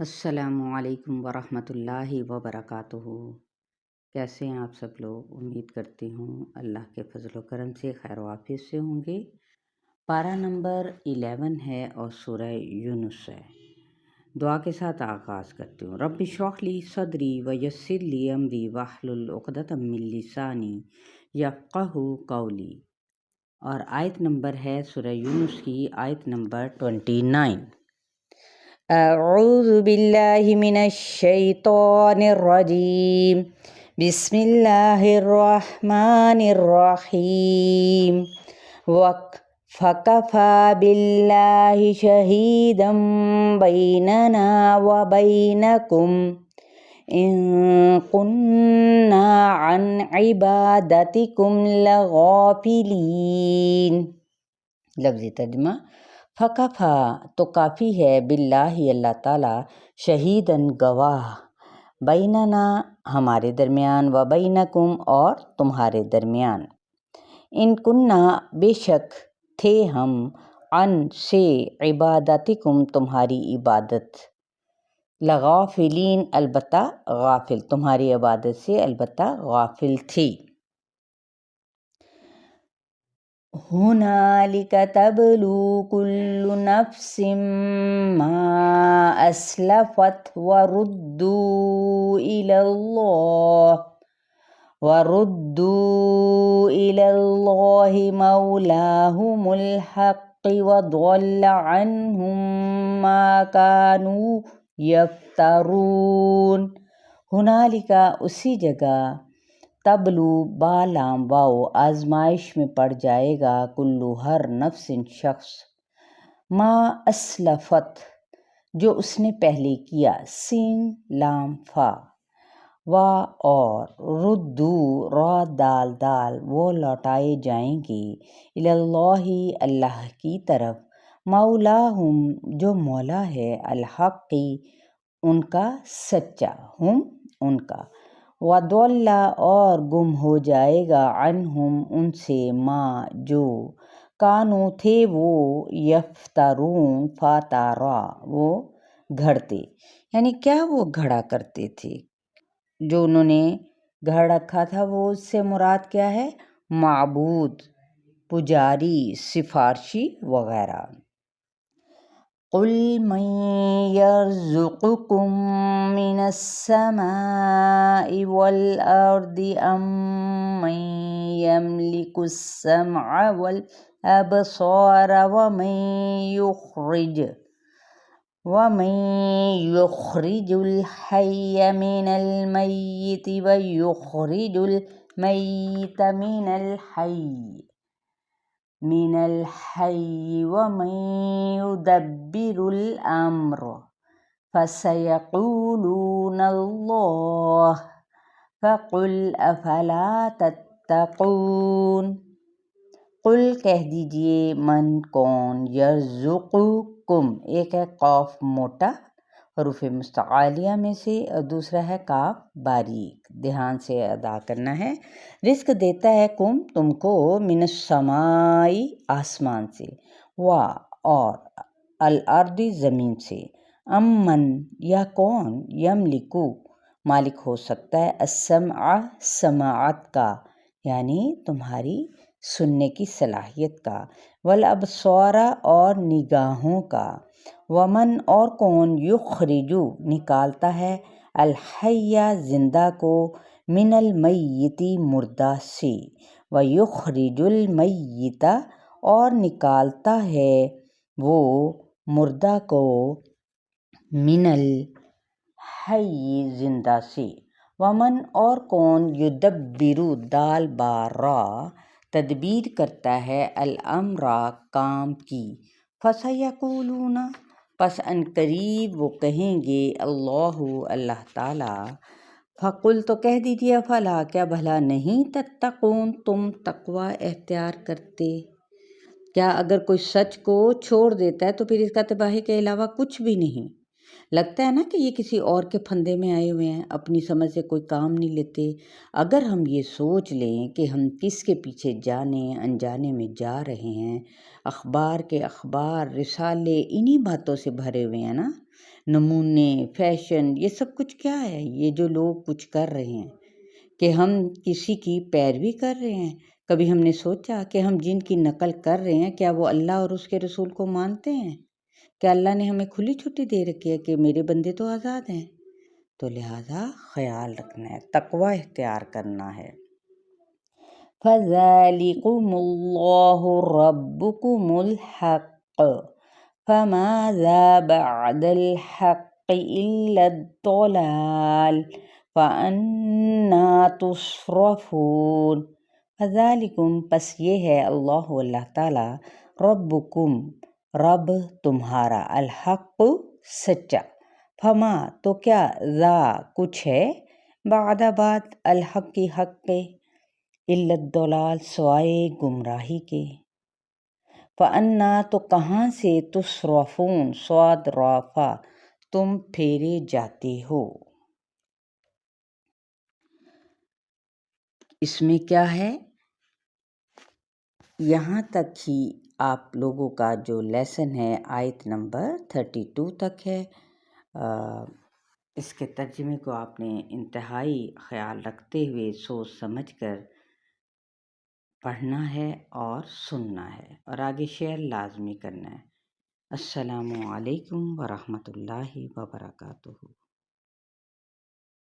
السلام علیکم ورحمۃ اللہ وبرکاتہ۔ کیسے ہیں آپ سب لوگ؟ امید کرتی ہوں اللہ کے فضل و کرم سے خیر و عافیت سے ہوں گے۔ پارہ نمبر 11 ہے اور سورہ یونس ہے۔ دعا کے ساتھ آغاز کرتی ہوں۔ رب اشرح لی صدری ویسر لی امری واحلل عقدۃ من لسانی یفقہوا قولی۔ اور آیت نمبر ہے سورہ یونس کی آیت نمبر 29۔ اعوذ باللہ من الشیطان الرجیم، بسم اللہ الرحمن الرحیم۔ فَكَفَى بِاللَّهِ شَهِيدًا بَيْنَنَا وَبَيْنَكُمْ إِن كُنَّا عَنْ عِبَادَتِكُمْ لَغَافِلِينَ۔ لفظی ترجمہ، فَكَفَى تو کافی ہے، باللہ اللہ تعالیٰ، شہیداً گواہ، بیننا ہمارے درمیان، و بینکم اور تمہارے درمیان، ان کننا بے شک تھے ہم، عن سے، عبادتکم تمہاری عبادت، لغافلین البتہ غافل، تمہاری عبادت سے البتہ غافل تھے۔ ہنالک تبلو کل نفس ما اسلفت وردوا الی اللہ مولاہم الحق وضل عنہم ما کانوا یفترون۔ ہنالک اسی جگہ، تبلو بالام واو آزمائش میں پڑ جائے گا، کلو ہر نفس شخص، ما اسلفت جو اس نے پہلے کیا، سین لام فا، و اور، ردو را دال دال، وہ لوٹائے جائیں گے، اللہ اللہ کی طرف، مولاہم جو مولا ہے، الحق ان کا سچا، ہم ان کا، وضل اور گم ہو جائے گا، عنہم ان سے، ما جو، کانو تھے وہ، یفترون فاتارا وہ گھڑتے، یعنی کیا وہ گھڑا کرتے تھے، جو انہوں نے گھڑ رکھا تھا، وہ اس سے مراد کیا ہے؟ معبود، پجاری، سفارشی وغیرہ۔ قل من یرزقکم من السماء والارض ام من یملک السمع والابصار ومن یخرج الحی من المیت ویخرج المیت من الحی ومن یدبر الامر فسیقولون اللہ فقل افلا تتقون۔ قل کہہ دیجئے، من کون، یرزقکم ایک ہے قاف موٹا حروف مستعلیہ میں سے اور دوسرا ہے کاف باریک، دھیان سے ادا کرنا ہے، رزق دیتا ہے کم تم کو، من السماء آسمان سے، و اور، الارض زمین سے، امن یا کون، یملکو مالک ہو سکتا ہے، السمع سماعت کا یعنی تمہاری سننے کی صلاحیت کا، والابصار اور نگاہوں کا، ومن اور کون، یخرجو نکالتا ہے، الحی زندہ کو، من المیت مردہ سے، ویخرج المیت اور نکالتا ہے وہ مردہ کو، من الحی زندہ سے، ومن اور کون، یدبر دال بار را تدبیر کرتا ہے، الامر کام کی، فسیقولون پس ان قریب وہ کہیں گے، اللہ تعالیٰ، فقل تو کہہ دیجیے، افلا کیا بھلا نہیں، تتقون تم تقوی اختیار کرتے۔ کیا اگر کوئی سچ کو چھوڑ دیتا ہے تو پھر اس کا تباہی کے علاوہ کچھ بھی نہیں؟ لگتا ہے نا کہ یہ کسی اور کے پھندے میں آئے ہوئے ہیں، اپنی سمجھ سے کوئی کام نہیں لیتے۔ اگر ہم یہ سوچ لیں کہ ہم کس کے پیچھے جانے انجانے میں جا رہے ہیں، اخبار کے اخبار، رسالے انہی باتوں سے بھرے ہوئے ہیں نا، نمونے، فیشن، یہ سب کچھ کیا ہے؟ یہ جو لوگ کچھ کر رہے ہیں کہ ہم کسی کی پیروی کر رہے ہیں؟ کبھی ہم نے سوچا کہ ہم جن کی نقل کر رہے ہیں کیا وہ اللہ اور اس کے رسول کو مانتے ہیں؟ کیا اللہ نے ہمیں کھلی چھٹی دے رکھی ہے کہ میرے بندے تو آزاد ہیں؟ تو لہٰذا خیال رکھنا ہے، تقوی اختیار کرنا ہے۔ فَذَلِكُمُ اللَّهُ رَبُّكُمُ الْحَقُّ فَمَاذَا بَعْدَ الْحَقِّ إِلَّا الضَّلَالُ فَأَنَّىٰ تُصْرَفُونَ۔ فَذَلِكُمْ پس یہ ہے اللہ تعالیٰ، ربکم رب تمہارا، الحق سچا، فما تو کیا، ذا کچھ ہے، بعد بعد الحق کی حق کے، الا الضلال سوائے گمراہی کے، فَأَنَّىٰ تو کہاں سے، تصرفون صاد رافع تم پھیرے جاتے ہو۔ اس میں کیا ہے، یہاں تک ہی آپ لوگوں کا جو لیسن ہے آیت نمبر 32 تک ہے۔ اس کے ترجمے کو آپ نے انتہائی خیال رکھتے ہوئے سوچ سمجھ کر پڑھنا ہے اور سننا ہے، اور آگے شیئر لازمی کرنا ہے۔ السلام علیکم ورحمۃ اللہ وبرکاتہ۔